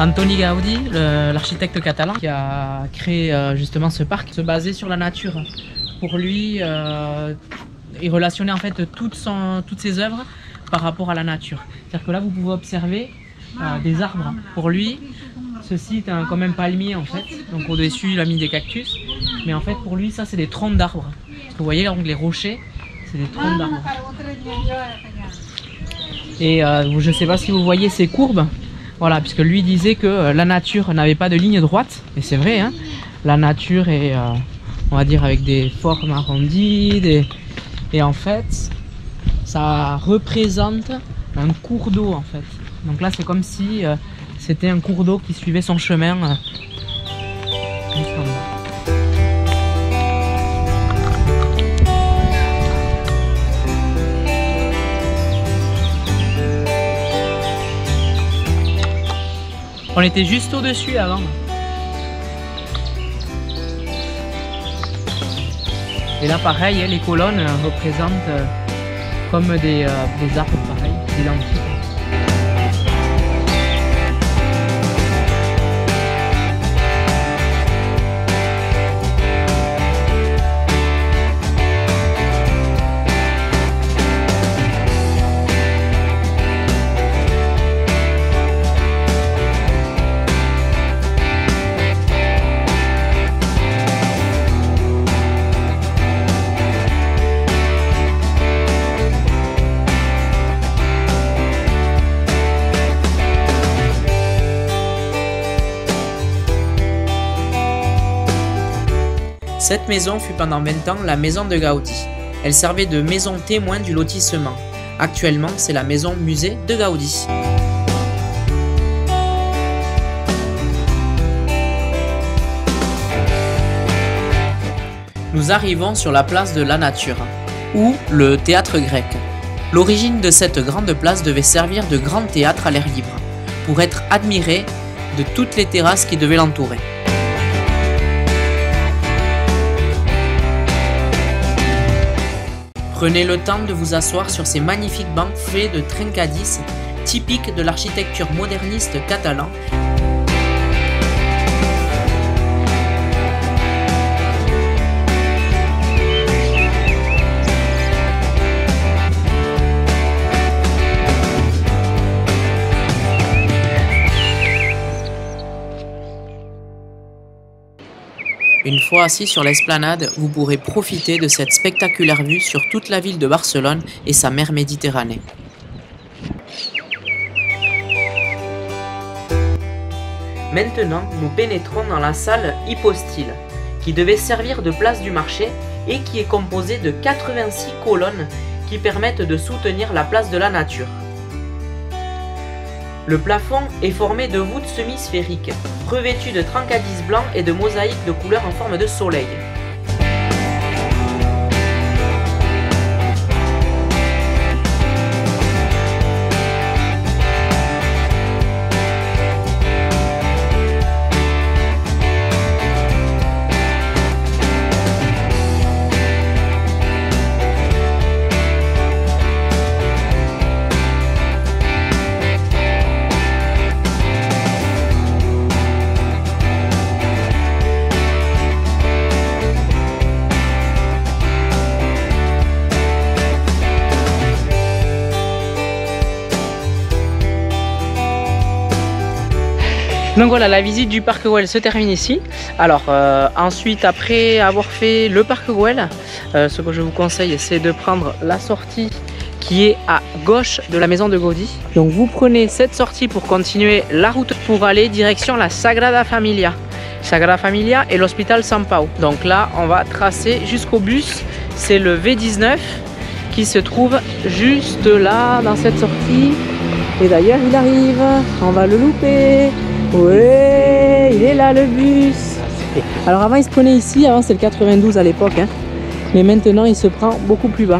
Antoni Gaudi, l'architecte catalan qui a créé justement ce parc, se basait sur la nature. Pour lui, il relationnait en fait toutes ses œuvres par rapport à la nature. C'est-à-dire que là, vous pouvez observer des arbres. Pour lui, ceci est comme un palmier en fait. Donc au-dessus, il a mis des cactus. Mais en fait, pour lui, ça, c'est des troncs d'arbres. Parce que vous voyez, donc, les rochers, c'est des troncs d'arbres. Et je ne sais pas si vous voyez ces courbes. Voilà, puisque lui disait que la nature n'avait pas de ligne droite. Et c'est vrai, hein. La nature est, on va dire, avec des formes arrondies. Et en fait, ça représente un cours d'eau, en fait. Donc là, c'est comme si c'était un cours d'eau qui suivait son chemin jusqu'en bas. On était juste au-dessus avant. Et là pareil, les colonnes représentent comme des arbres pareils, identiques. Cette maison fut pendant 20 ans la maison de Gaudi. Elle servait de maison témoin du lotissement. Actuellement, c'est la maison musée de Gaudi. Nous arrivons sur la place de la Nature, ou le théâtre grec. L'origine de cette grande place devait servir de grand théâtre à l'air libre, pour être admiré de toutes les terrasses qui devaient l'entourer. Prenez le temps de vous asseoir sur ces magnifiques bancs faits de trincadis, typiques de l'architecture moderniste catalan. Une fois assis sur l'esplanade, vous pourrez profiter de cette spectaculaire vue sur toute la ville de Barcelone et sa mer Méditerranée. Maintenant, nous pénétrons dans la salle hypostyle, qui devait servir de place du marché et qui est composée de 86 colonnes qui permettent de soutenir la place de la Nature. Le plafond est formé de voûtes semi-sphériques, revêtues de trincadis blancs et de mosaïques de couleurs en forme de soleil. Donc voilà, la visite du parc Güell se termine ici. Alors ensuite, après avoir fait le parc Güell, ce que je vous conseille, c'est de prendre la sortie qui est à gauche de la maison de Gaudi. Donc vous prenez cette sortie pour continuer la route pour aller direction la Sagrada Familia. Sagrada Familia et l'hôpital San Pau. Donc là, on va tracer jusqu'au bus. C'est le V19 qui se trouve juste là, dans cette sortie. Et d'ailleurs, il arrive. On va le louper. Ouais, il est là le bus. Alors avant il se prenait ici, avant c'était le 92 à l'époque, hein. Mais maintenant il se prend beaucoup plus bas.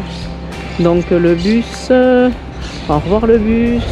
Donc le bus, au revoir le bus.